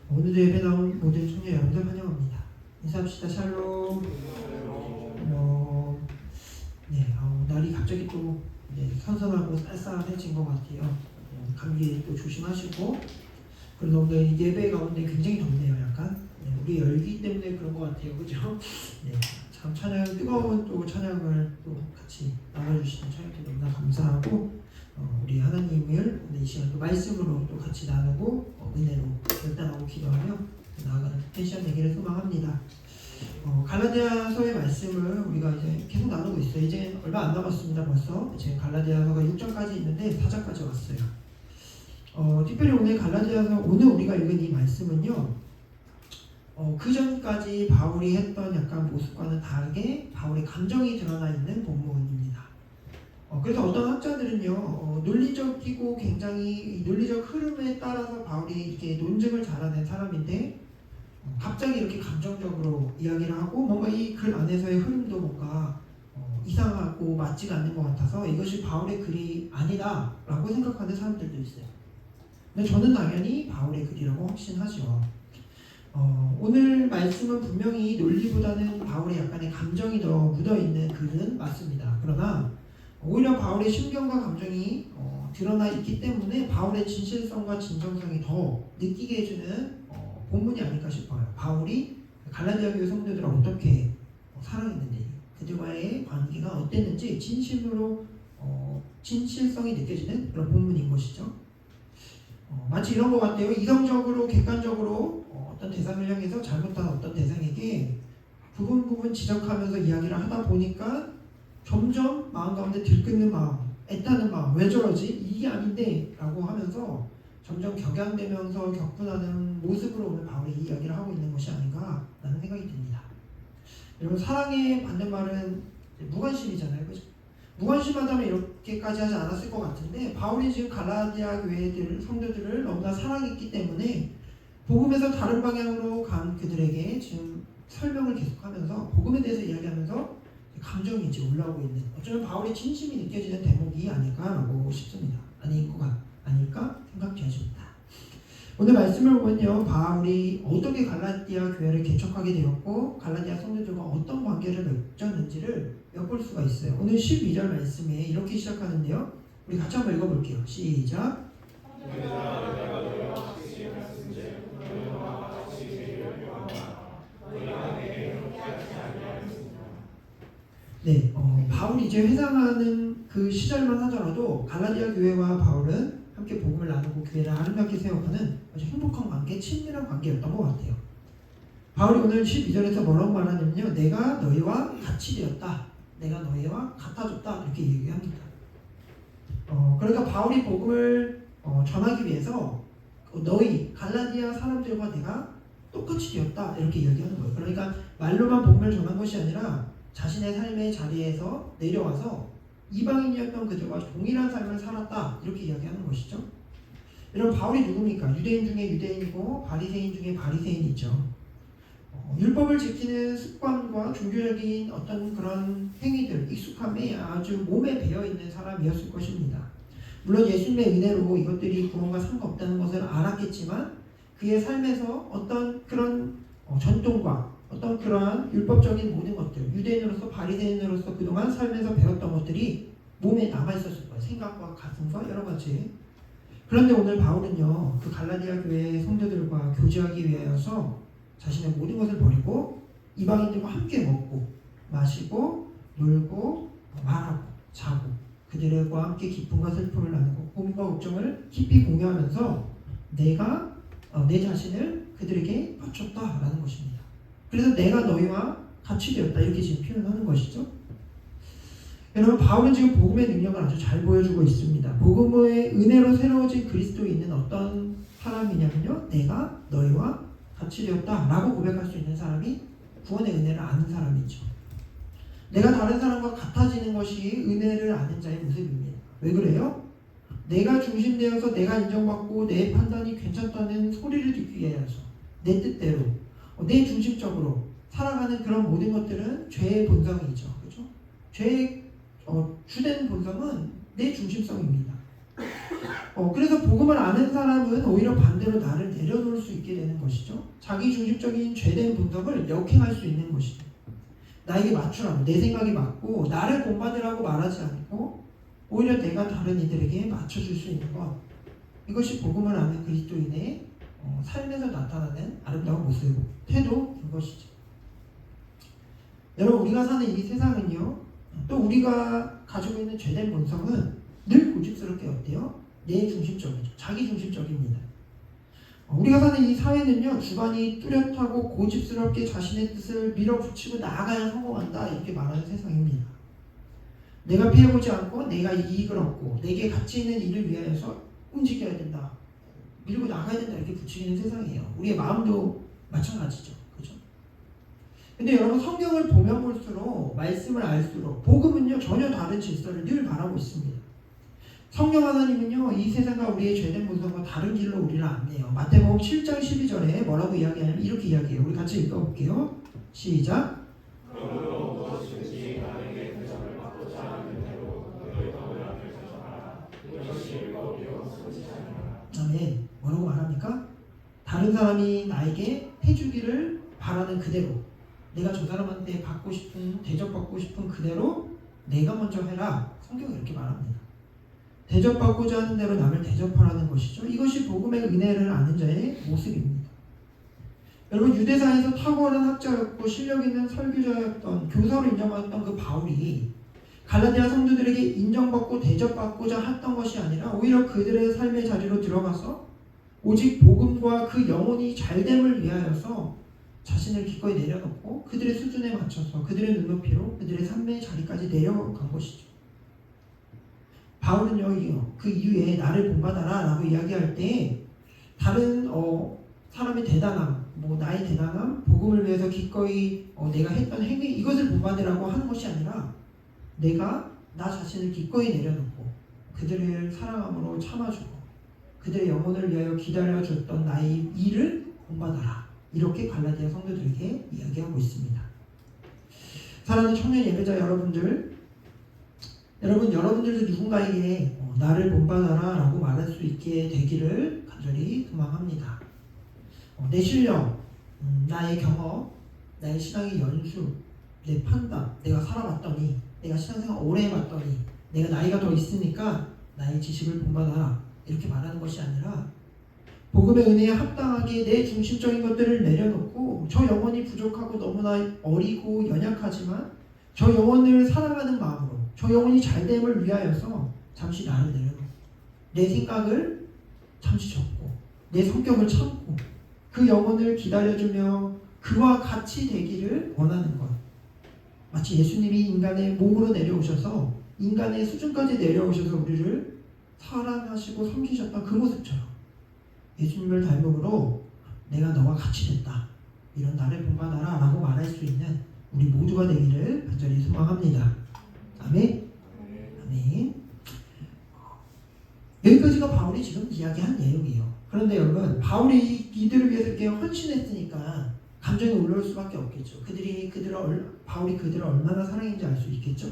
오늘도 예배 나온 모든 청년 여러분들 환영합니다. 인사합시다. 샬롬. 날이 갑자기 또 선선하고 쌀쌀해진 것 같아요. 감기 또 조심하시고. 그래서 오늘 예배 가운데 굉장히 덥네요. 약간 우리 열기 때문에 그런 것 같아요. 그죠? 참 찬양, 뜨거운 또 찬양을 또 같이 나눠주시는 찬양팀 너무나 감사하고, 우리 하나님을 오늘 이 시간 또 말씀으로 또 같이 나누고 은혜로 결단하고 기도하며 나아가는 특별한 시간 되기를 소망합니다. 갈라디아서의 말씀을 우리가 이제 계속 나누고 있어요. 이제 얼마 안 남았습니다. 벌써 이제 갈라디아서가 6장까지 있는데 4장까지 왔어요. 특별히 오늘 갈라디아서 오늘 우리가 읽은 이 말씀은요, 그 전까지 바울이 했던 약간 모습과는 다르게 바울의 감정이 드러나 있는 본문입니다. 그래서 어떤 학자들은요, 논리적이고 굉장히 논리적 흐름에 따라서 바울이 이렇게 논증을 잘하는 사람인데, 갑자기 이렇게 감정적으로 이야기를 하고 뭔가 이 글 안에서의 흐름도 뭔가 이상하고 맞지가 않는 것 같아서 이것이 바울의 글이 아니다라고 생각하는 사람들도 있어요. 근데 저는 당연히 바울의 글이라고 확신하죠. 오늘 말씀은 분명히 논리보다는 바울의 약간의 감정이 더 묻어있는 글은 맞습니다. 그러나 오히려 바울의 심경과 감정이 드러나 있기 때문에 바울의 진실성과 진정성이 더 느끼게 해주는 본문이 아닐까 싶어요. 바울이 갈라디아 교회 성도들을 어떻게 사랑했는지, 그들과의 관계가 어땠는지 진심으로 진실성이 느껴지는 그런 본문인 것이죠. 마치 이런 것 같아요. 이성적으로 객관적으로 어떤 대상을 향해서 잘못한 어떤 대상에게 부분 지적하면서 이야기를 하다 보니까 점점 마음 가운데 들끓는 마음, 애타는 마음, 왜 저러지? 이게 아닌데 라고 하면서 점점 격양되면서 격분하는 모습으로 오늘 바울이 이 이야기를 하고 있는 것이 아닌가 라는 생각이 듭니다. 여러분, 사랑에 받는 말은 무관심이잖아요. 그죠? 무관심하다면 이렇게까지 하지 않았을 것 같은데, 바울이 지금 갈라디아 교회들 성도들을 너무나 사랑했기 때문에 복음에서 다른 방향으로 간 그들에게 지금 설명을 계속하면서 복음에 대해서 이야기하면서 감정이 이제 올라오고 있는, 어쩌면 바울의 진심이 느껴지는 대목이 아닐까라고 싶습니다. 아닐까 생각되어집니다. 오늘 말씀을 보면요, 바울이 어떻게 갈라디아 교회를 개척하게 되었고 갈라디아 성도들과 어떤 관계를 맺었는지를 엿볼 수가 있어요. 오늘 12절 말씀에 이렇게 시작하는데요, 우리 같이 한번 읽어볼게요. 시작. 바울이 이제 회상하는 그 시절만 하더라도 갈라디아 교회와 바울은 함께 복음을 나누고 교회를 아름답게 세워가는 아주 행복한 관계, 친밀한 관계였던 것 같아요. 바울이 오늘 12절에서 뭐라고 말하냐면요, 내가 너희와 같이 되었다, 내가 너희와 같아졌다, 이렇게 얘기합니다. 그러니까 바울이 복음을 전하기 위해서 너희 갈라디아 사람들과 내가 똑같이 되었다, 이렇게 이야기하는 거예요. 그러니까 말로만 복음을 전한 것이 아니라 자신의 삶의 자리에서 내려와서 이방인이었던 그들과 동일한 삶을 살았다, 이렇게 이야기하는 것이죠. 여러분, 바울이 누굽니까? 유대인 중에 유대인이고 바리새인 중에 바리새인이죠. 율법을 지키는 습관과 종교적인 어떤 그런 행위들, 익숙함에 아주 몸에 배어있는 사람이었을 것입니다. 물론 예수님의 은혜로 이것들이 구원과 상관없다는 것을 알았겠지만 그의 삶에서 어떤 그런 전통과 어떤 그러한 율법적인 모든 것들, 유대인으로서 바리새인으로서 그동안 삶에서 배웠던 것들이 몸에 남아있었을 거예요. 생각과 가슴과 여러 가지. 그런데 오늘 바울은요, 그 갈라디아 교회의 성도들과 교제하기 위하여서 자신의 모든 것을 버리고 이방인들과 함께 먹고 마시고 놀고 말하고 자고 그들과 함께 기쁨과 슬픔을 나누고 고민과 걱정을 깊이 공유하면서 내가 내 자신을 그들에게 바쳤다라는 것입니다. 그래서 내가 너희와 같이 되었다, 이렇게 지금 표현하는 것이죠. 여러분, 바울은 지금 복음의 능력을 아주 잘 보여주고 있습니다. 복음의 은혜로 새로워진 그리스도에 있는 어떤 사람이냐면요, 내가 너희와 같이 되었다 라고 고백할 수 있는 사람이 구원의 은혜를 아는 사람이죠. 내가 다른 사람과 같아지는 것이 은혜를 아는 자의 모습입니다. 왜 그래요? 내가 중심되어서 내가 인정받고 내 판단이 괜찮다는 소리를 듣기 위해서 내 뜻대로 내 중심적으로 살아가는 그런 모든 것들은 죄의 본성이죠. 그렇죠? 죄의 주된 본성은 내 중심성입니다. 그래서 복음을 아는 사람은 오히려 반대로 나를 내려놓을 수 있게 되는 것이죠. 자기 중심적인 죄된 분석을 역행할 수 있는 것이죠. 나에게 맞추라고, 내 생각이 맞고 나를 본받으라고 말하지 않고 오히려 내가 다른 이들에게 맞춰줄 수 있는 것, 이것이 복음을 아는 그리스도인의 삶에서 나타나는 아름다운 모습, 태도인 것이죠. 여러분, 우리가 사는 이 세상은요, 또 우리가 가지고 있는 죄된 본성은 늘 고집스럽게 어때요? 내 중심적이죠. 자기 중심적입니다. 우리가 사는 이 사회는요, 주관이 뚜렷하고 고집스럽게 자신의 뜻을 밀어붙이고 나아가야 성공한다, 이렇게 말하는 세상입니다. 내가 피해보지 않고 내가 이익을 얻고 내게 가치 있는 일을 위하여서 움직여야 된다, 밀고 나가야 된다, 이렇게 부추기는 세상이에요. 우리의 마음도 마찬가지죠. 그죠? 근데 여러분, 성경을 보면 볼수록, 말씀을 알수록 복음은요, 전혀 다른 질서를 늘 바라고 있습니다. 성령 하나님은요, 이 세상과 우리의 죄된 본성과 다른 길로 우리를 안내해요. 마태복음 7장 12절에 뭐라고 이야기하냐면 이렇게 이야기해요. 우리 같이 읽어볼게요. 시작. 아멘. 뭐라고 말합니까? 다른 사람이 나에게 해주기를 바라는 그대로, 내가 저 사람한테 받고 싶은, 대접받고 싶은 그대로 내가 먼저 해라. 성경이 이렇게 말합니다. 대접받고자 하는 대로 남을 대접하라는 것이죠. 이것이 복음의 은혜를 아는 자의 모습입니다. 여러분, 유대사에서 탁월한 학자였고 실력 있는 설교자였던, 교사로 인정받았던 그 바울이 갈라디아 성도들에게 인정받고 대접받고자 했던 것이 아니라 오히려 그들의 삶의 자리로 들어가서 오직 복음과 그 영혼이 잘됨을 위하여서 자신을 기꺼이 내려놓고 그들의 수준에 맞춰서 그들의 눈높이로 그들의 삶의 자리까지 내려간 것이죠. 바울은요, 그 이후에 나를 본받아라 라고 이야기할 때 다른 사람의 대단함, 나의 대단함, 복음을 위해서 기꺼이 내가 했던 행위, 이것을 본받으라고 하는 것이 아니라 내가 나 자신을 기꺼이 내려놓고 그들을 사랑함으로 참아주고 그들의 영혼을 위하여 기다려줬던 나의 일을 본받아라, 이렇게 갈라디아 성도들에게 이야기하고 있습니다. 사랑하는 청년 예배자 여러분들도 누군가에게 나를 본받아라 라고 말할 수 있게 되기를 간절히 소망합니다. 내 실력, 나의 경험, 나의 신앙의 연수, 내 판단, 내가 살아봤더니, 내가 신앙생활 오래 해봤더니, 내가 나이가 더 있으니까 나의 지식을 본받아라, 이렇게 말하는 것이 아니라 복음의 은혜에 합당하게 내 중심적인 것들을 내려놓고 저 영혼이 부족하고 너무나 어리고 연약하지만 저 영혼을 사랑하는 마음으로 저 영혼이 잘됨을 위하여서 잠시 나를 내려놓고 내 생각을 잠시 접고 내 성격을 참고 그 영혼을 기다려주며 그와 같이 되기를 원하는 것. 마치 예수님이 인간의 몸으로 내려오셔서 인간의 수준까지 내려오셔서 우리를 사랑하시고 섬기셨던 그 모습처럼 예수님을 닮음으로 내가 너와 같이 됐다, 이런 나를 본받아라 라고 말할 수 있는 우리 모두가 되기를 간절히 소망합니다. 아멘. 아멘. 여기까지가 바울이 지금 이야기한 내용이에요. 그런데 여러분, 바울이 이들을 위해서 이렇게 헌신했으니까 감정이 올라올 수밖에 없겠죠. 바울이 그들을 얼마나 사랑했는지 알 수 있겠죠.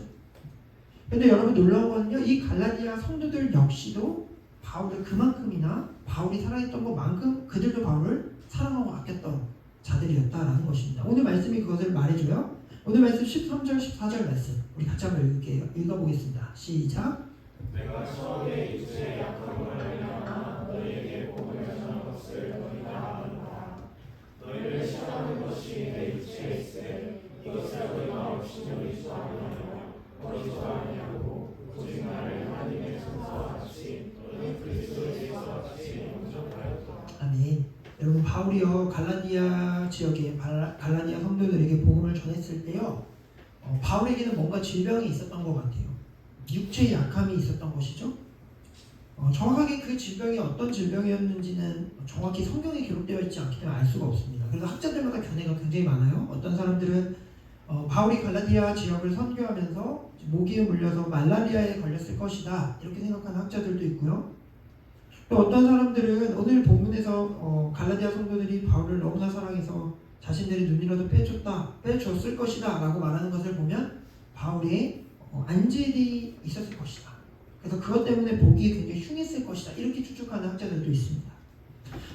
그런데 여러분, 놀라운 거는요, 이 갈라디아 성도들 역시도 바울을 그만큼이나 바울이 사랑했던 것만큼 그들도 바울을 사랑하고 아꼈던 자들이었다라는 것입니다. 오늘 말씀이 그것을 말해줘요. 오늘 말씀 13절 14절 말씀 우리 같이 한번 읽어보겠습니다. 시작. 내가 처음에 육체의 약함을 알며 너희에게 복음을 전한 것을 너희가 아는다. 너희를 시험하는 것이 내 육체에 있으되 이것을 너희가 없이는 수하느냐고 거짓하느냐고 오직 나를 하나님의 천사와 같이 너희 그리스도 예수와 같이 영접하였다. 아멘. 여러분, 바울이요 갈라디아 지역에 갈라디아 성도들에게 복음을 전했을 때요, 바울에게는 뭔가 질병이 있었던 것 같아요. 육체의 약함이 있었던 것이죠. 정확하게 그 질병이 어떤 질병이었는지는 정확히 성경에 기록되어 있지 않기 때문에 알 수가 없습니다. 그래서 학자들마다 견해가 굉장히 많아요. 어떤 사람들은 바울이 갈라디아 지역을 선교하면서 모기에 물려서 말라리아에 걸렸을 것이다, 이렇게 생각하는 학자들도 있고요. 또 어떤 사람들은 오늘 본문에서 갈라디아 성도들이 바울을 너무나 사랑해서 자신들의 눈이라도 빼줬을 것이다 라고 말하는 것을 보면 바울의 안질이 있었을 것이다, 그래서 그것 때문에 보기에 굉장히 흉했을 것이다. 이렇게 추측하는 학자들도 있습니다.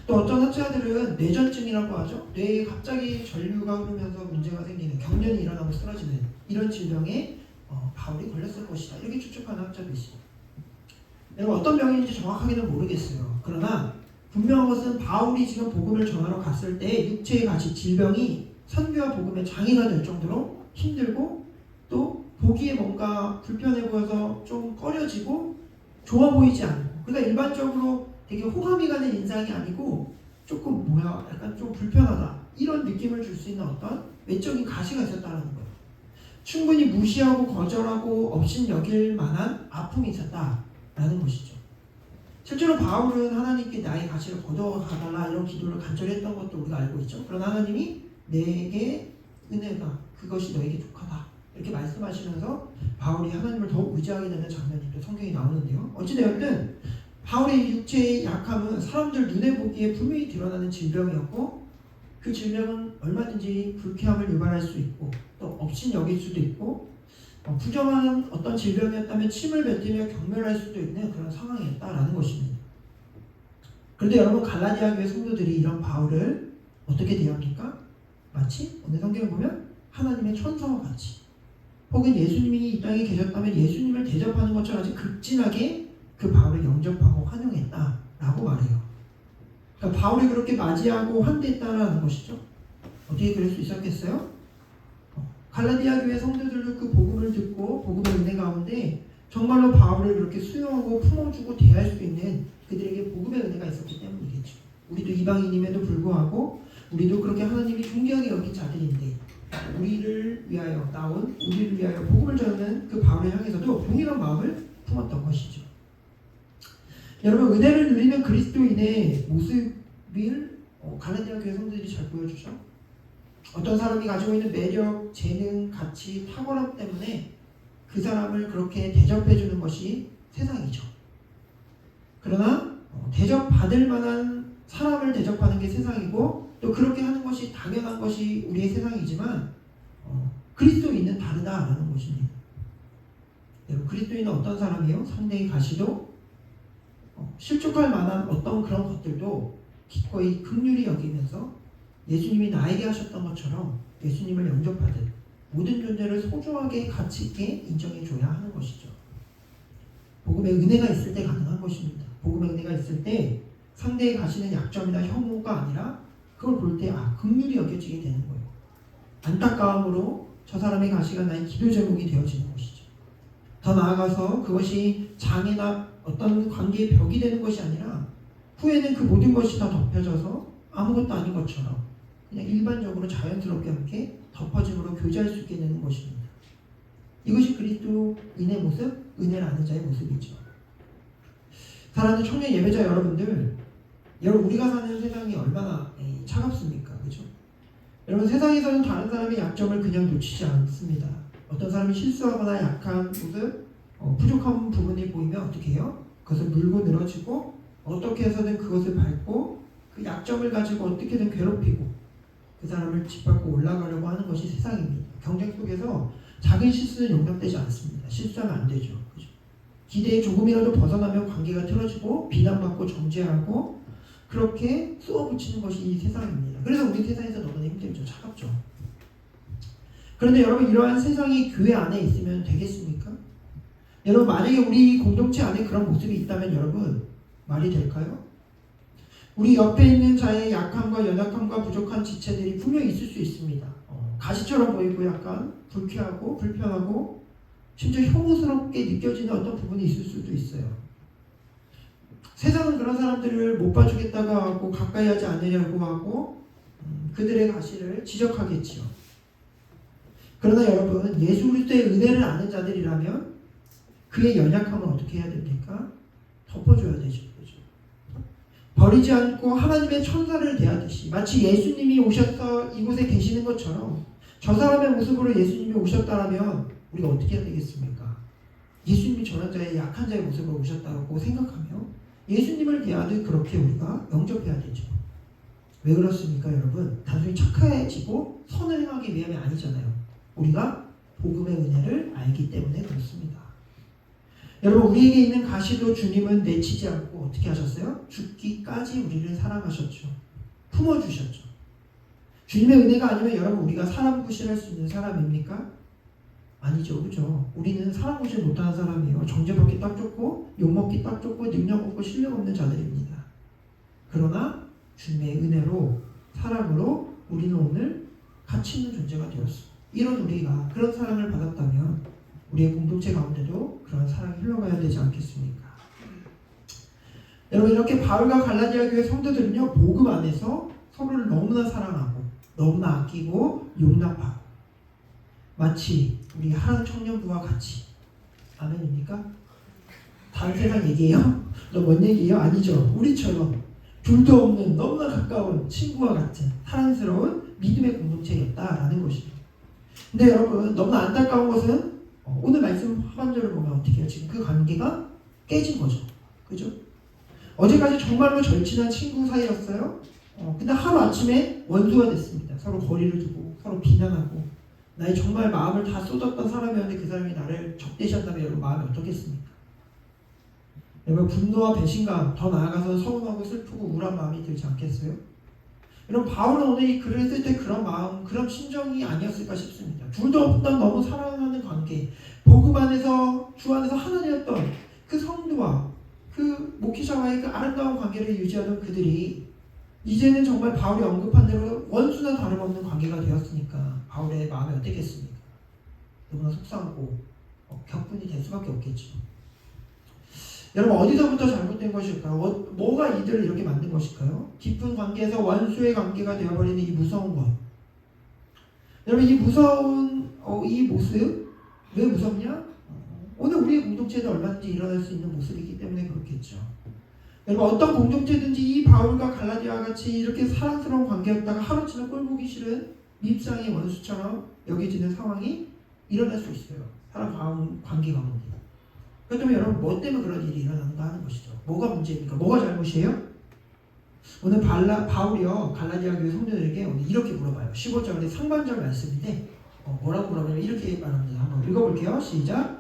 또 어떤 학자들은 뇌전증이라고 하죠. 뇌에 갑자기 전류가 흐르면서 문제가 생기는, 경련이 일어나고 쓰러지는 이런 질병에 바울이 걸렸을 것이다. 이렇게 추측하는 학자도 있습니다. 여러분 어떤 병인지 정확하게는 모르겠어요. 그러나 분명한 것은 바울이 지금 복음을 전하러 갔을 때 육체의 가시, 질병이 선교와 복음에 장애가 될 정도로 힘들고 또 보기에 뭔가 불편해 보여서 좀 꺼려지고 좋아 보이지 않고, 그러니까 일반적으로 되게 호감이 가는 인상이 아니고 조금 약간 좀 불편하다 이런 느낌을 줄 수 있는 어떤 외적인 가시가 있었다는 거예요. 충분히 무시하고 거절하고 업신여길 만한 아픔이 있었다라는 것이죠. 실제로 바울은 하나님께 나의 가시를 걷어가달라 이런 기도를 간절히 했던 것도 우리가 알고 있죠. 그러나 하나님이 내게 은혜가 그것이 너에게 족하다 이렇게 말씀하시면서 바울이 하나님을 더욱 의지하게 되는 장면이 또 성경에 나오는데요. 어찌되었든 바울의 육체의 약함은 사람들 눈에 보기에 분명히 드러나는 질병이었고, 그 질병은 얼마든지 불쾌함을 유발할 수 있고 또 업신여길 수도 있고 부정한 어떤 질병이었다면 침을 뱉으며 경멸할 수도 있는 그런 상황이었다라는 것입니다. 그런데 여러분 갈라디아 교회 성도들이 이런 바울을 어떻게 대합니까? 마치 오늘 성경을 보면 하나님의 천사와 같이, 혹은 예수님이 이 땅에 계셨다면 예수님을 대접하는 것처럼 아주 극진하게 그 바울을 영접하고 환영했다라고 말해요. 그러니까 바울이 그렇게 맞이하고 환대했다라는 것이죠. 어떻게 그럴 수 있었겠어요? 갈라디아 교회 성도들도 그 복음을 듣고 복음의 은혜 가운데 정말로 바울을 그렇게 수용하고 품어주고 대할 수 있는 그들에게 복음의 은혜가 있었기 때문이겠죠. 우리도 이방인임에도 불구하고 우리도 그렇게 하나님이 존귀하게 여긴 자들인데 우리를 위하여 나온, 우리를 위하여 복음을 전하는 그 바울을 향해서도 동일한 마음을 품었던 것이죠. 여러분 은혜를 누리는 그리스도인의 모습을 갈라디아 교회 성도들이 잘 보여주죠. 어떤 사람이 가지고 있는 매력, 재능, 가치, 탁월함 때문에 그 사람을 그렇게 대접해주는 것이 세상이죠. 그러나 대접받을 만한 사람을 대접하는 게 세상이고 또 그렇게 하는 것이 당연한 것이 우리의 세상이지만 그리스도인은 다르다라는 것입니다. 여러분 그리스도인은 어떤 사람이에요? 상대의 가시도 실족할 만한 어떤 그런 것들도 기꺼이 긍휼히 여기면서 예수님이 나에게 하셨던 것처럼 예수님을 영접하듯 모든 존재를 소중하게 가치 있게 인정해줘야 하는 것이죠. 복음의 은혜가 있을 때 가능한 것입니다. 복음의 은혜가 있을 때 상대의 가시는 약점이나 혐오가 아니라 그걸 볼 때 긍휼히 여겨지게 되는 거예요. 안타까움으로 저 사람의 가시가 나의 기도 제목이 되어지는 것이죠. 더 나아가서 그것이 장애나 어떤 관계의 벽이 되는 것이 아니라 후에는 그 모든 것이 다 덮여져서 아무것도 아닌 것처럼 그냥 일반적으로 자연스럽게 함께 덮어짐으로 교제할 수 있게 되는 것입니다. 이것이 그리스도인의 모습, 은혜라는 자의 모습이죠. 사랑하는 청년 예배자 여러분들, 우리가 사는 세상이 얼마나 차갑습니까? 그죠? 여러분 세상에서는 다른 사람의 약점을 그냥 놓치지 않습니다. 어떤 사람이 실수하거나 약한 모습, 부족한 부분이 보이면 어떻게 해요? 그것을 물고 늘어지고 어떻게 해서든 그것을 밟고 그 약점을 가지고 어떻게든 괴롭히고 그 사람을 짓밟고 올라가려고 하는 것이 세상입니다. 경쟁 속에서 작은 실수는 용납되지 않습니다. 실수하면 안 되죠. 그죠? 기대에 조금이라도 벗어나면 관계가 틀어지고 비난받고 정죄하고 그렇게 쏘아붙이는 것이 이 세상입니다. 그래서 우리 세상에서 너무나 힘들죠. 차갑죠. 그런데 여러분 이러한 세상이 교회 안에 있으면 되겠습니까? 여러분 만약에 우리 공동체 안에 그런 모습이 있다면 여러분 말이 될까요? 우리 옆에 있는 자의 약함과 연약함과 부족한 지체들이 분명히 있을 수 있습니다. 가시처럼 보이고 약간 불쾌하고 불편하고 심지어 혐오스럽게 느껴지는 어떤 부분이 있을 수도 있어요. 세상은 그런 사람들을 못 봐주겠다고 하고 가까이 하지 않으려고 하고 그들의 가시를 지적하겠지요. 그러나 여러분 예수 그리스도의 은혜를 아는 자들이라면 그의 연약함을 어떻게 해야 됩니까? 덮어줘야 되죠. 버리지 않고 하나님의 천사를 대하듯이 마치 예수님이 오셔서 이곳에 계시는 것처럼 저 사람의 모습으로 예수님이 오셨다면 우리가 어떻게 해야 되겠습니까? 예수님이 저런 자의 약한 자의 모습으로 오셨다고 생각하며 예수님을 대하듯 그렇게 우리가 영접해야 되죠. 왜 그렇습니까 여러분? 단순히 착해지고 선을 행하기 위함이 아니잖아요. 우리가 복음의 은혜를 알기 때문에 그렇습니다. 여러분 우리에게 있는 가시도 주님은 내치지 않고 어떻게 하셨어요? 죽기까지 우리를 사랑하셨죠. 품어주셨죠. 주님의 은혜가 아니면 여러분 우리가 사람 구실할 수 있는 사람입니까? 아니죠. 그죠? 우리는 사람 구실 못하는 사람이에요. 정죄받기 딱 좋고 욕먹기 딱 좋고 능력 없고 실력 없는 자들입니다. 그러나 주님의 은혜로 사랑으로 우리는 오늘 가치 있는 존재가 되었어. 이런 우리가 그런 사랑을 받았다면 우리의 공동체 가운데도 그런 사랑이 흘러가야 되지 않겠습니까? 여러분 이렇게 바울과 갈라디아 교회 성도들은요 복음 안에서 서로를 너무나 사랑하고 너무나 아끼고 용납하고 마치 우리 하랑 청년부와 같이. 아멘입니까? 다른 세상 얘기예요? 너 뭔 얘기예요? 아니죠. 우리처럼 둘도 없는 너무나 가까운 친구와 같은 사랑스러운 믿음의 공동체였다라는 것이죠. 근데 여러분 너무나 안타까운 것은 오늘 말씀 하반절을 보면 어떻게 해요? 지금 그 관계가 깨진 거죠. 그죠? 어제까지 정말로 절친한 친구 사이였어요. 근데 하루아침에 원수가 됐습니다. 서로 거리를 두고 서로 비난하고 나의 정말 마음을 다 쏟았던 사람이었는데 그 사람이 나를 적대시한다면 여러분 마음이 어떻겠습니까? 여러분 분노와 배신감, 더 나아가서 서운하고 슬프고 우울한 마음이 들지 않겠어요? 여러분 바울은 오늘 이 글을 쓸 때 그런 마음, 그런 심정이 아니었을까 싶습니다. 둘도 없던 너무 사랑하는 관계, 복음 안에서 주 안에서 하나 되었던 그 성도와 그 목회자와의 그 아름다운 관계를 유지하던 그들이 이제는 정말 바울이 언급한 대로 원수나 다름없는 관계가 되었으니까 바울의 마음이 어땠겠습니까? 너무나 속상하고 격분이 될 수밖에 없겠죠. 여러분 어디서부터 잘못된 것일까요? 뭐가 이들을 이렇게 만든 것일까요? 깊은 관계에서 원수의 관계가 되어버리는 이 무서운 것. 여러분 이 무서운 이 모습 왜 무섭냐? 오늘 우리의 공동체에도 얼마든지 일어날 수 있는 모습이기 때문에 그렇겠죠. 여러분 어떤 공동체든지 이 바울과 갈라디아와 같이 이렇게 사랑스러운 관계였다가 하루치는 꼴보기 싫은 밉상의 원수처럼 여겨지는 상황이 일어날 수 있어요. 사람 관계 가운데. 그렇다면 여러분 뭐 때문에 그런 일이 일어난가 하는 것이죠. 뭐가 문제입니까? 뭐가 잘못이에요? 오늘 바울이요 갈라디아 교회 성도들에게 오늘 이렇게 물어봐요. 15절의 상반절 말씀인데 뭐라고 물어보냐면 이렇게 말합니다. 한번 읽어볼게요. 시작.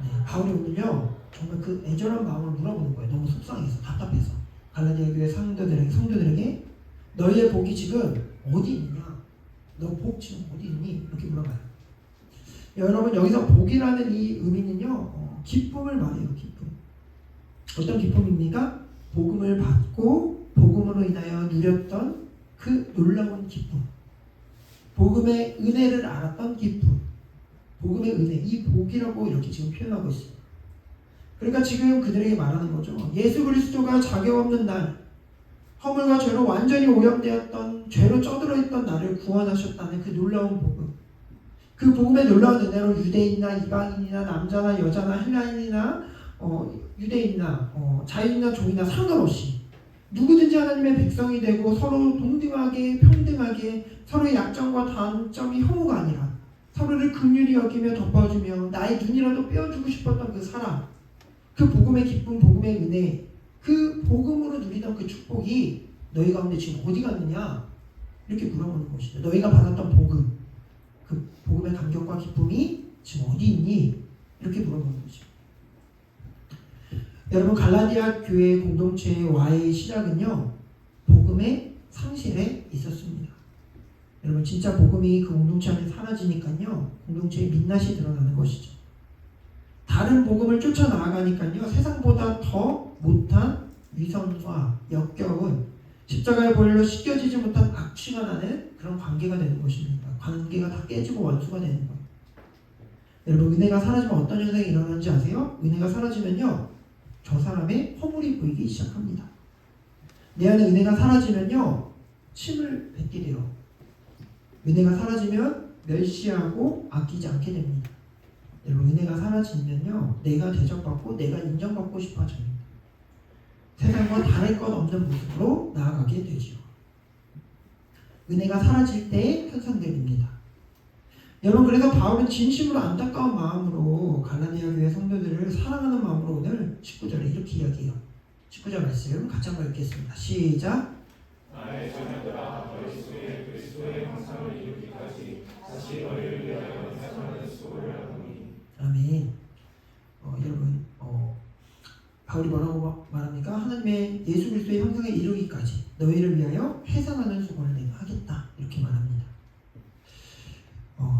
네, 바울이 오늘요 정말 그 애절한 마음을 물어보는 거예요. 너무 속상해서 답답해서 갈라디아 교회 성도들에게 너희의 복이 지금 어디 있느냐? 너 복 지금 어디 있니? 이렇게 물어봐요. 여러분 여기서 복이라는 이 의미는요 기쁨을 말해요. 기쁨. 어떤 기쁨입니까? 복음을 받고 복음으로 인하여 누렸던 그 놀라운 기쁨, 복음의 은혜를 알았던 기쁨, 복음의 은혜, 이 복이라고 이렇게 지금 표현하고 있어요. 그러니까 지금 그들에게 말하는 거죠. 예수 그리스도가 자격 없는 날, 허물과 죄로 완전히 오염되었던 죄로 쩌들어 있던 나를 구원하셨다는 그 놀라운 복음. 그 복음의 놀라운 은혜로 유대인이나 이방인이나 남자나 여자나 헬라인이나 유대인이나 자유인이나 종이나 상관없이 누구든지 하나님의 백성이 되고 서로 동등하게 평등하게 서로의 약점과 단점이 혐오가 아니라 서로를 긍휼히 여기며 덮어주며 나의 눈이라도 빼어주고 싶었던 그 사랑, 그 복음의 기쁨, 복음의 은혜, 그 복음으로 누리던 그 축복이 너희 가운데 지금 어디 갔느냐? 이렇게 물어보는 것이죠. 너희가 받았던 복음, 그 복음의 감격과 기쁨이 지금 어디 있니? 이렇게 물어보는 거죠. 여러분 갈라디아 교회 공동체와의 시작은요 복음의 상실에 있었습니다. 여러분 진짜 복음이 그 공동체 안에 사라지니까요 공동체의 민낯이 드러나는 것이죠. 다른 복음을 쫓아 나아가니까요 세상보다 더 못한 위선과 역겨운 십자가의 보혈로 씻겨지지 못한 악취가 나는 그런 관계가 되는 것입니다. 관계가 다 깨지고 원수가 되는 거예요. 여러분 은혜가 사라지면 어떤 현상이 일어나는지 아세요? 은혜가 사라지면요 저 사람의 허물이 보이기 시작합니다. 내 안에 은혜가 사라지면요 침을 뱉게 돼요. 은혜가 사라지면 멸시하고 아끼지 않게 됩니다. 여러분 은혜가 사라지면요 내가 대접받고 내가 인정받고 싶어집니다. 세상과 다를 것 없는 모습으로 나아가게 되죠. 은혜가 사라질 때의 현상들입니다. 여러분 그래서 바울은 진심으로 안타까운 마음으로 갈라디아 교회 성도들을 사랑하는 마음으로 오늘 19절에 이렇게 이야기해요. 19절 말씀 같이 한번 읽겠습니다. 시작. 나의 자녀들아 너희 속에 그리스도의 형상을 이루기까지 다시 너희를 위하여 세상을 수고를 하노니 아멘. 여러분 바울이 뭐라고 말합니까? 하나님의 예수 그리스도의 형상에 이르기까지 너희를 위하여 해산하는 수고를 내가 하겠다 이렇게 말합니다.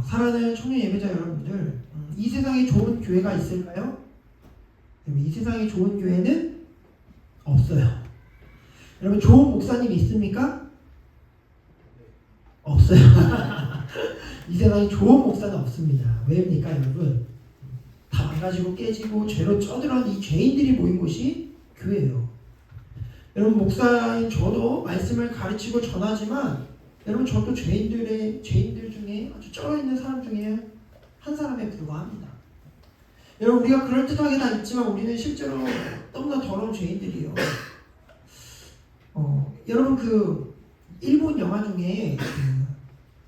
사랑하는 청년 예배자 여러분들, 이 세상에 좋은 교회가 있을까요? 이 세상에 좋은 교회는 없어요. 여러분 좋은 목사님이 있습니까? 없어요. 이 세상에 좋은 목사는 없습니다. 왜입니까 여러분? 다 망가지고 깨지고 죄로 쩌들어간 이 죄인들이 모인 곳이 교회예요. 여러분 목사인 저도 말씀을 가르치고 전하지만 여러분 저도 죄인들 중에 아주 쩔어있는 사람 중에 한 사람에 불과합니다. 여러분 우리가 그럴듯하게 다 있지만 우리는 실제로 너무나 더러운 죄인들이에요. 여러분 그 일본 영화 중에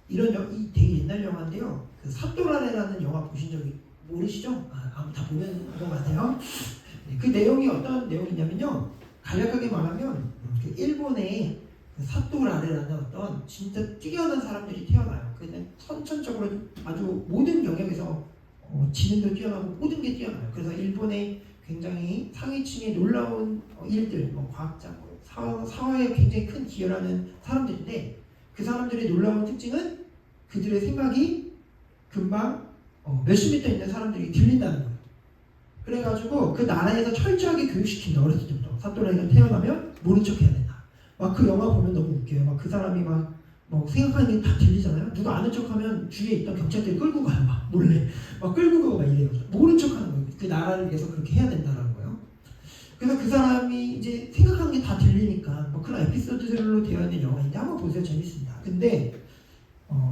이런 되게 옛날 영화인데요. 그 사또라레라는 영화 보신 적이 모르시죠? 아무 다 보는 것 같아요. 그 내용이 어떤 내용이냐면요. 간략하게 말하면 그 일본의 그 사또라레라는 어떤 진짜 뛰어난 사람들이 태어나요. 그냥 선천적으로 아주 모든 영역에서 지능도 뛰어나고 모든 게 뛰어나요. 그래서 일본의 굉장히 상위층의 놀라운 일들, 과학자, 사회에 굉장히 큰 기여를 하는 사람들인데 그 사람들의 놀라운 특징은 그들의 생각이 금방 몇십 미터 있는 사람들이 들린다는 거예요. 그래가지고 그 나라에서 철저하게 교육시킨다. 어렸을 때부터 사또라이가 태어나면 모른 척 해야 된다. 막 그 영화 보면 너무 웃겨요. 막 그 사람이 막 생각하는 게 다 들리잖아요. 누가 아는 척하면 주위에 있던 경찰들이 끌고 가요. 막 몰래 막 끌고 가고 막 이래요. 모른 척하는 거예요. 그 나라를 위해서 그렇게 해야 된다는 거예요. 그래서 그 사람이 이제 생각하는 게 다 들리니까 그런 에피소드들로 되어 있는 영화인데 한번 보세요. 재밌습니다. 근데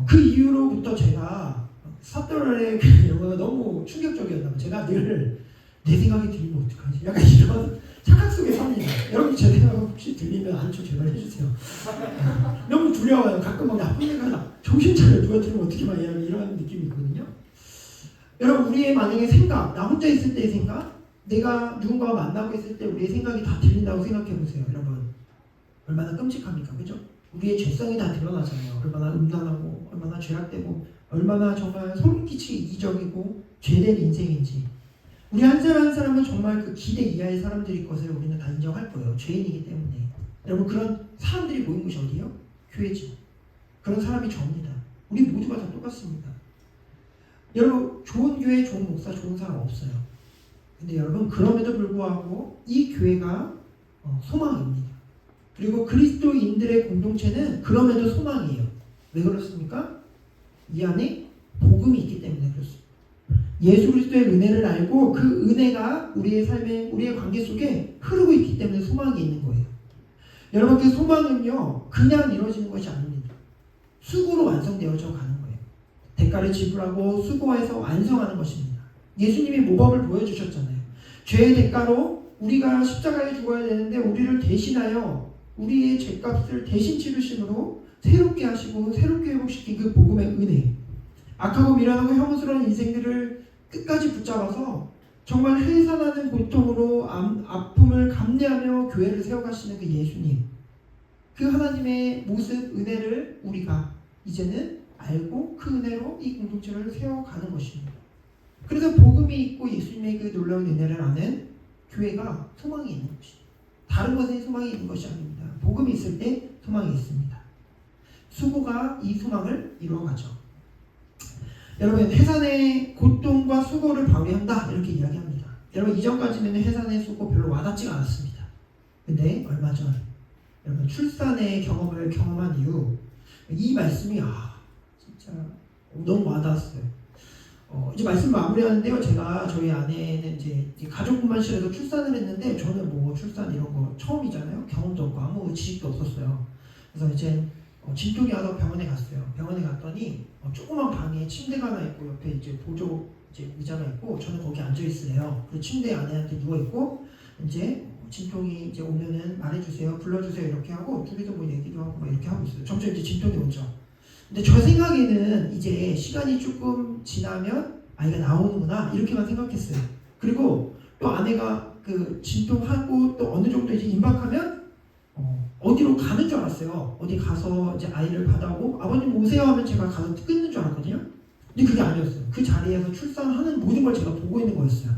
그 이후로부터 제가 사또라의 그 영화가 너무 충격적이었나 봐요. 제가 늘 내 생각이 들리면 어떡하지? 약간 이런 착각 속에 삽니다. 여러분 제 생각 혹시 들리면 아는 척 제발 해주세요. 너무 두려워요. 가끔 막 나쁜 생각 정신 차려 누가 들으면 어떻게 말이야 이런 느낌이 있거든요. 여러분 우리의 만약에 생각, 나 혼자 있을 때의 생각, 내가 누군가와 만나고 있을 때 우리의 생각이 다 들린다고 생각해 보세요. 여러분 얼마나 끔찍합니까? 그죠? 우리의 죄성이 다 드러나잖아요. 얼마나 음란하고 얼마나 죄악되고 얼마나 정말 소름 끼치게 이기적이고 죄된 인생인지 우리 한 사람 한 사람은 정말 그 기대 이하의 사람들일 것을 우리는 다 인정할 거예요. 죄인이기 때문에. 여러분 그런 사람들이 모인 곳이 어디예요? 교회죠. 그런 사람이 저입니다. 우리 모두가 다 똑같습니다. 여러분 좋은 교회, 좋은 목사, 좋은 사람 없어요. 근데 여러분 그럼에도 불구하고 이 교회가 소망입니다. 그리고 그리스도인들의 공동체는 그럼에도 소망이에요. 왜 그렇습니까? 이 안에 복음이 있기 때문에 그렇습니다. 예수 그리스도의 은혜를 알고 그 은혜가 우리의 삶에 우리의 관계 속에 흐르고 있기 때문에 소망이 있는 거예요. 여러분 그 소망은요 그냥 이루어지는 것이 아닙니다. 수고로 완성되어져 가는 거예요. 대가를 지불하고 수고해서 완성하는 것입니다. 예수님이 모범을 보여주셨잖아요. 죄의 대가로 우리가 십자가에 죽어야 되는데 우리를 대신하여 우리의 죄값을 대신 치르심으로 새롭게 하시고 새롭게 회복시킨 그 복음의 은혜, 악하고 미련하고 혐오스러운 인생들을 끝까지 붙잡아서 정말 해산하는 고통으로 아픔을 감내하며 교회를 세워가시는 그 예수님, 그 하나님의 모습, 은혜를 우리가 이제는 알고 그 은혜로 이 공동체를 세워가는 것입니다. 그래서 복음이 있고 예수님의 그 놀라운 은혜를 아는 교회가 소망이 있는 것입니다. 다른 것에 소망이 있는 것이 아닙니다. 복음이 있을 때 소망이 있습니다. 수고가 이 소망을 이루어가죠. 여러분 해산의 고통과 수고를 발휘한다 이렇게 이야기합니다. 여러분 이전까지는 해산의 수고 별로 와닿지가 않았습니다. 근데 얼마 전 여러분 출산의 경험을 경험한 이후 이 말씀이 진짜 너무 와닿았어요. 이제 말씀 마무리하는데요. 저희 아내는 이제 가족분만실에서 출산을 했는데 저는 뭐 출산 이런 거 처음이잖아요. 경험도 없고 아무 지식도 없었어요. 그래서 이제 진통이 와서 병원에 갔어요. 병원에 갔더니 조그만 방에 침대가 하나 있고 옆에 이제 보조 의자가 있고 저는 거기 앉아 있으래요. 그 침대에 아내한테 누워 있고 이제 진통이 이제 오면은 말해주세요, 불러주세요 이렇게 하고 둘이서 뭐 얘기도 하고 막 이렇게 하고 있어요. 점점 이제 진통이 오죠. 근데 저 생각에는 이제 시간이 조금 지나면 아이가 나오는구나 이렇게만 생각했어요. 그리고 또 아내가 그 진통하고 또 어느 정도 이제 임박하면 어디로 가는 줄 알았어요. 어디 가서 이제 아이를 받아오고 아버님 오세요 하면 제가 가서 끊는 줄 알았거든요. 근데 그게 아니었어요. 그 자리에서 출산하는 모든 걸 제가 보고 있는 거였어요.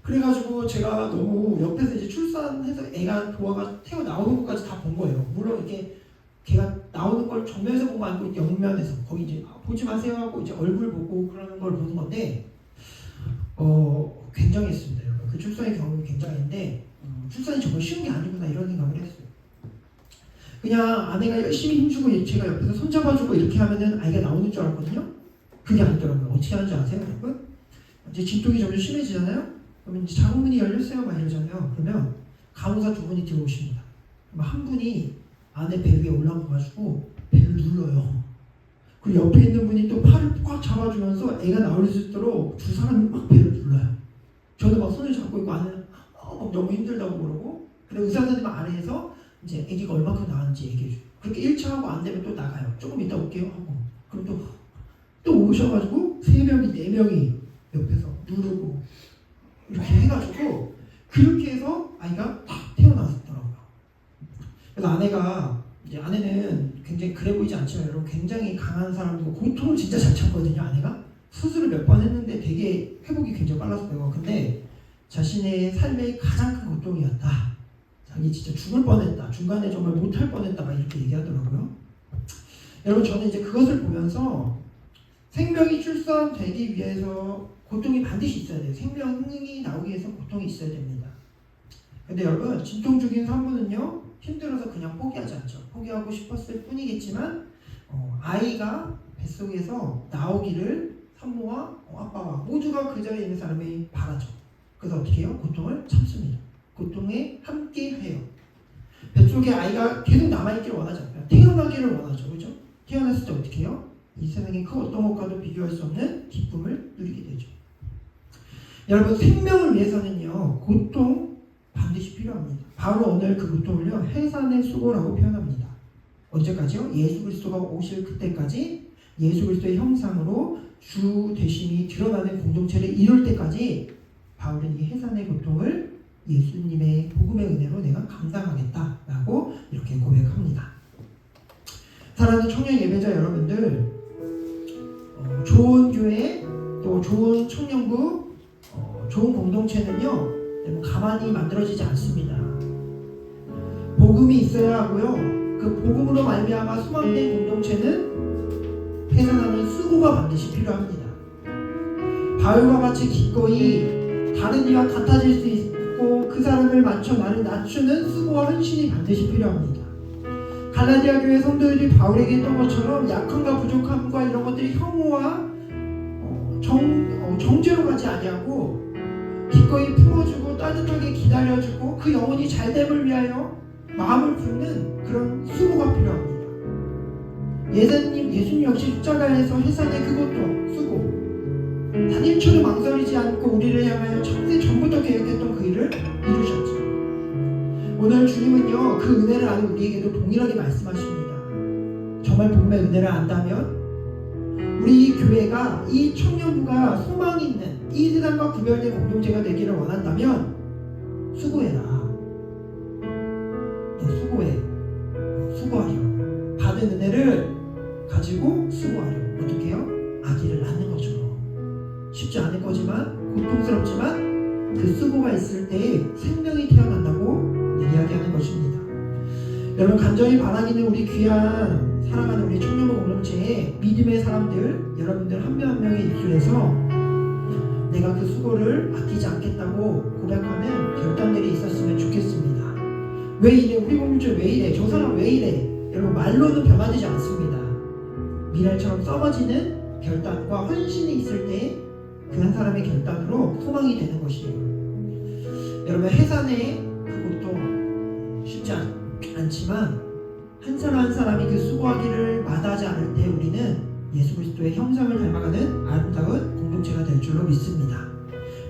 그래가지고 제가 너무 옆에서 이제 출산해서 애가 도화가 태어 나오는 것까지 다 본 거예요. 물론 이렇게 걔가 나오는 걸 정면에서 본 거 아니고 옆면에서 거기 이제 보지 마세요 하고 이제 얼굴 보고 그러는 걸 보는 건데 굉장했습니다. 여러분. 그 출산의 경험이 굉장했는데 출산이 정말 쉬운 게 아니구나 이런 생각을 했어요. 그냥 아내가 열심히 힘주고 제가 옆에서 손잡아주고 이렇게 하면은 아이가 나오는 줄 알았거든요. 그게 아니더라고요. 어떻게 하는지 아세요, 여러분? 이제 진통이 점점 심해지잖아요. 그러면 이제 자궁문이 열렸어요, 막 이러잖아요. 그러면 간호사 두 분이 들어오십니다. 그럼 한 분이 아내 배 위에 올라가가지고 배를 눌러요. 그리고 옆에 있는 분이 또 팔을 꽉 잡아주면서 애가 나올 수 있도록 두 사람이 막 배를 눌러요. 저도 막 손을 잡고 있고 아내는 막 너무 힘들다고 그러고, 근데 의사 선생님 아래에서 이제 아기가 얼마큼 나왔는지 얘기해줘요. 그렇게 1차 하고 안 되면 또 나가요. 조금 이따 올게요 하고. 그럼 또 오셔가지고 3명이 4명이 옆에서 누르고 이렇게 해가지고 그렇게 해서 아이가 딱 태어났더라고요. 그래서 아내는 굉장히 그래 보이지 않지만 여러분 굉장히 강한 사람이고 고통을 진짜 잘 참거든요. 아내가 수술을 몇 번 했는데 되게 회복이 굉장히 빨랐어요. 근데 자신의 삶의 가장 큰 고통이었다. 자기 진짜 죽을 뻔했다. 중간에 정말 못할 뻔했다. 막 이렇게 얘기하더라고요. 여러분 저는 이제 그것을 보면서 생명이 출산되기 위해서 고통이 반드시 있어야 돼요. 생명이 나오기 위해서 고통이 있어야 됩니다. 근데 여러분 진통 중인 산부는요 힘들어서 그냥 포기하지 않죠. 포기하고 싶었을 뿐이겠지만 아이가 뱃속에서 나오기를 산모와 아빠와 모두가 그 자리에 있는 사람이 바라죠. 그래서 어떻게 해요? 고통을 참습니다. 고통에 함께 해요. 뱃속에 아이가 계속 남아있기를 원하지 않아요. 태어나기를 원하죠. 그죠? 태어났을 때 어떻게 해요? 이 세상의 그 어떤 것과도 비교할 수 없는 기쁨을 누리게 되죠. 여러분 생명을 위해서는요 고통 반드시 필요합니다. 바로 오늘 그 고통을요 해산의 수고라고 표현합니다. 언제까지요? 예수 그리스도가 오실 그때까지 예수 그리스도의 형상으로 주 되심이 드러나는 공동체를 이룰 때까지 바울은 이 해산의 고통을 예수님의 복음의 은혜로 내가 감당하겠다라고 이렇게 고백합니다. 사랑하는 청년 예배자 여러분들, 좋은 교회 또 좋은 청년부, 좋은 공동체는요 가만히 만들어지지 않습니다. 복음이 있어야 하고요. 그 복음으로 말미암아 소망된 공동체는 해산하는 수고가 반드시 필요합니다. 바울과 같이 기꺼이 다른 이와 같아질 수 있고 그 사람을 맞춰 나를 낮추는 수고와 헌신이 반드시 필요합니다. 갈라디아 교회 성도들이 바울에게 했던 것처럼 약함과 부족함과 이런 것들이 혐오와 정죄로 가지 아니하고 기꺼이 풀어주고 따뜻하게 기다려주고 그 영혼이 잘됨을 위하여 마음을 붓는 그런 수고가 필요합니다. 예수님 역시 십자가에서 해산의 그 고통, 수고 단 1초도 망설이지 않고 우리를 향하여 청생 전부터 계획했던 그 일을 이루셨죠. 오늘 주님은요 그 은혜를 아는 우리에게도 동일하게 말씀하십니다. 정말 복음의 은혜를 안다면 우리 이 교회가 이 청년부가 소망 있는 이 세상과 구별된 공동체가 되기를 원한다면 수고해라. 너 수고해. 수고하렴. 받은 은혜를 가지고 수고하렴. 어떻게 해요? 아기를 낳는 것처럼. 쉽지 않을 거지만 고통스럽지만 그 수고가 있을 때 생명이 태어난다고 이야기하는 것입니다. 여러분 간절히 바라기는 우리 귀한 사랑하는 우리 청년부 공동체의 믿음의 사람들 여러분들 한 명 한 명의 입술에서 내가 그 수고를 아끼지 않겠다고 고백하는 결단들이 있었으면 좋겠습니다. 왜 이래? 우리 공동체 왜 이래? 저 사람 왜 이래? 여러분 말로는 변화되지 않습니다. 미랄처럼 썩어지는 결단과 헌신이 있을 때 그 한 사람의 결단으로 소망이 되는 것이에요. 여러분 해산의 그 고통 쉽지 않지만 한 사람 한 사람이 그 수고하기를 마다하지 않을 때 우리는 예수 그리스도의 형상을 닮아가는 아름다운 공동체가 될 줄로 믿습니다.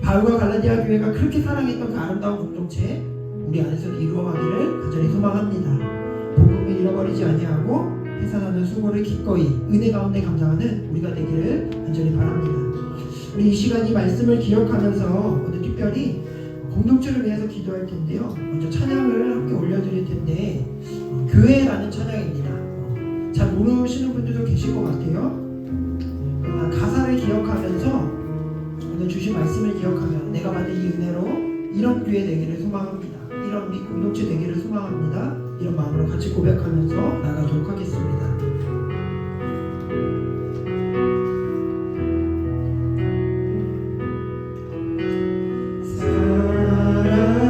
바울과 갈라디아 교회가 그렇게 사랑했던 그 아름다운 공동체 우리 안에서도 이루어가기를 간절히 소망합니다. 복음을 잃어버리지 아니하고 해산하는 수고를 기꺼이 은혜 가운데 감당하는 우리가 되기를 간절히 바랍니다. 우리 이 시간 이 말씀을 기억하면서 오늘 특별히 공동체를 위해서 기도할 텐데요. 먼저 찬양을 함께 올려드릴 텐데 교회라는 찬양입니다. 잘 모르시는 분들도 계실 것 같아요. 가사를 기억하면서 오늘 주신 말씀을 기억하며 내가 받은 이 은혜로 이런 교회 되기를 소망합니다. 이런 우리 공동체 되기를 소망합니다. 이런 마음으로 같이 고백하면서 나가도록 하겠습니다.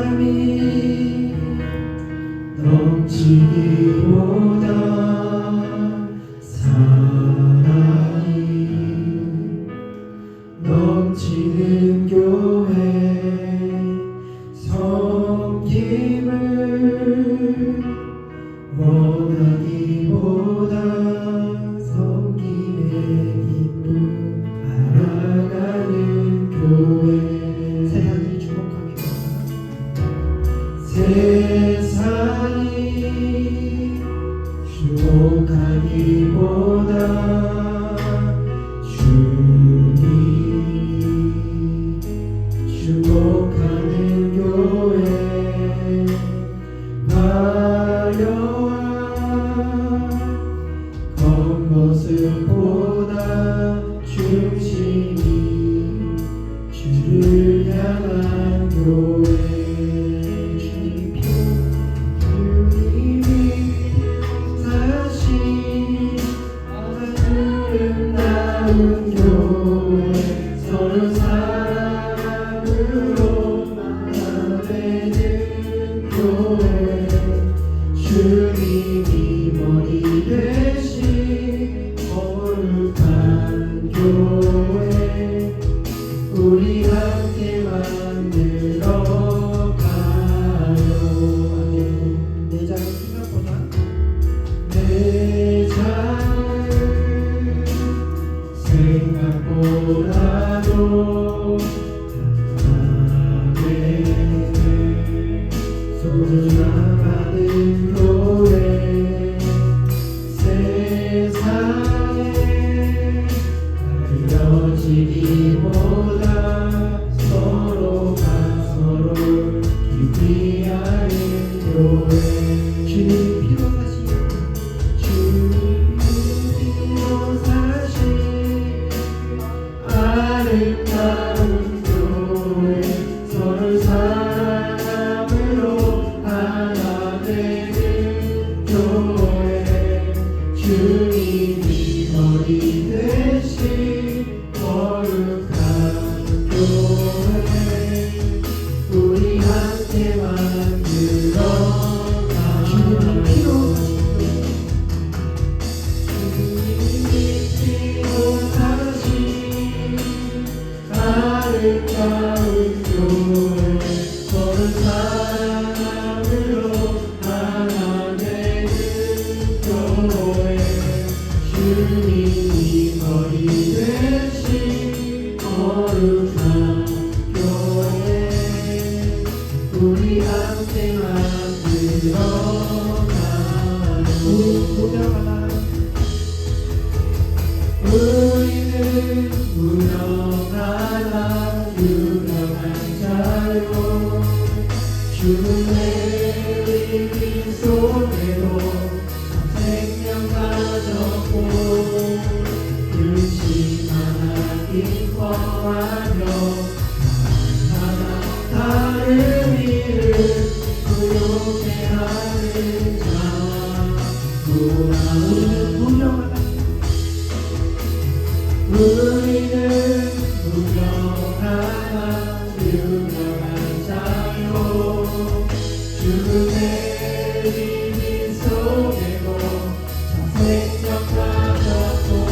사랑이 넘치기보다 사랑이 넘치는 교회 섬김을 원하기보다 섬김의 기쁨 알아가는 교회 세상이 주목하기보다 주님 주목하는 교회 화려한 겉모습보다 중심이 주를 향한 교회 서로 사랑으로 하나 되는 교회 주님이 머리 되신 거룩한 교회 우리 함께 만들어 가요. 내 장을 생각보다 내 장을 생각보다도 강하게 소중하는 교회 세상에 알려지기보다 서로가 서로를 깊이 아는 교회 주님 피로 사신 아름다운 교회 서로 사랑으로 하나 되는 교회 주님이 머리 되신 거룩한 교회 우리 함께 만들어 주님이 피로 아름다운 교회 서로 사랑으로 하나 되는 교회 주님이 머리 되신 거룩한 교회 우리 함께 만들어 우리는 무명하나 유명한 자요 주의 이름 속에도 생명 가졌고 근심하나 기뻐하며 하나 다른 이름 부욕해 하는 자 우리는 무명하나 우리는 무명하나 유명한 자요 주의 이름 속에도 생명 가졌고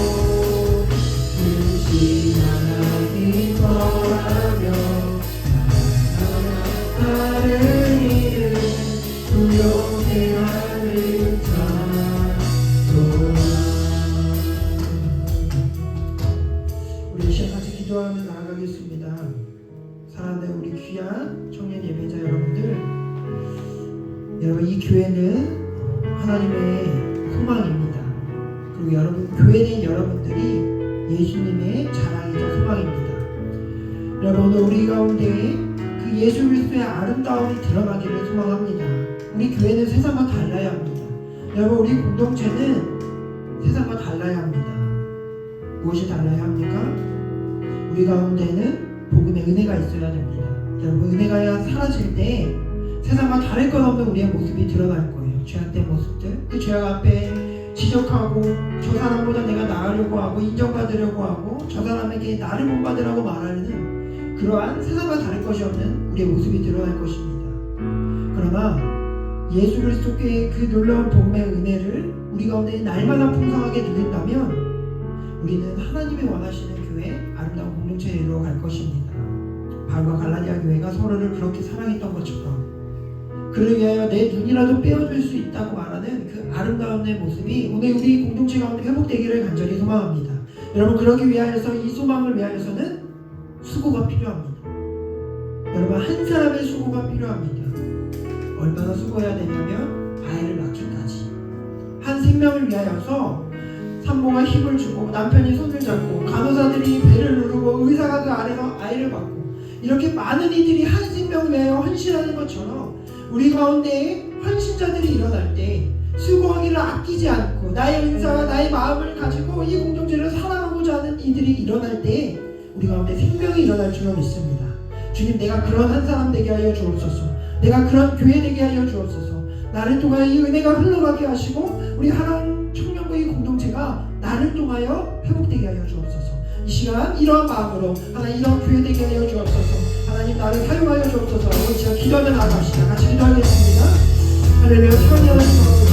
근심하나 기뻐하며 다른 이름 부욕해 하는 자 우리 시간 같이 기도하며 나아가겠습니다. 사랑하는 우리 귀한 청년 예배자 여러분들, 여러분 이 교회는 하나님의 소망입니다. 그리고 여러분 교회는 여러분들이 예수님의 자랑이자 소망입니다. 여러분 오늘 우리 가운데 그 예수 그리스도의 아름다움이 드러나기를 소망합니다. 우리 교회는 세상과 달라야 합니다. 여러분 우리 공동체는 세상과 달라야 합니다. 무엇이 달라야 합니까? 우리 가운데는 복음의 은혜가 있어야 됩니다. 여러분, 은혜가 사라질 때 세상과 다를 것 없는 우리의 모습이 드러날 거예요. 죄악된 모습들, 그 죄악 앞에 지적하고 저 사람보다 내가 나으려고 하고 인정받으려고 하고 저 사람에게 나를 본받으라고 말하는 그러한 세상과 다를 것이 없는 우리의 모습이 드러날 것입니다. 그러나 예수 그리스도께 그 놀라운 복음의 은혜를 우리 가운데 날마다 풍성하게 누린다면 우리는 하나님이 원하시는 교회, 아름다운 공동체에 이루어갈 것입니다. 바울과 갈라디아 교회가 서로를 그렇게 사랑했던 것처럼 그를 위하여 내 눈이라도 빼어줄 수 있다고 말하는 그 아름다운 내 모습이 오늘 우리 공동체 가운데 회복되기를 간절히 소망합니다. 여러분, 그러기 위하여서 이 소망을 위하여서는 수고가 필요합니다. 여러분, 한 사람의 수고가 필요합니다. 얼마나 수고해야 되냐면 아이를 낳기까지. 한 생명을 위하여서 산모가 힘을 주고 남편이 손을 잡고 간호사들이 배를 누르고 의사가 그 아래서 아이를 받고 이렇게 많은 이들이 한 생명을 위하여 헌신하는 것처럼 우리 가운데 헌신자들이 일어날 때 수고하기를 아끼지 않고 나의 은사와 나의 마음을 가지고 이 공동체를 사랑하고자 하는 이들이 일어날 때 우리 가운데 생명이 일어날 줄로 믿습니다. 주님, 내가 그런 한 사람 되게 하여 주옵소서. 내가 그런 교회 되게 하여 주옵소서. 나를 통하여 이 은혜가 흘러가게 하시고 우리 하나님 청년부의 공동체가 나를 통하여 회복되게 하여 주옵소서. 이 시간 이러한 마음으로 하나님 이런 교회 되게 하여 주옵소서. 하나님 나를 사용하여 주옵소서. 우리 지금 기도하며 나갑시다. 같이 기도하겠습니다. 할렐루야. 사랑하는 하나님,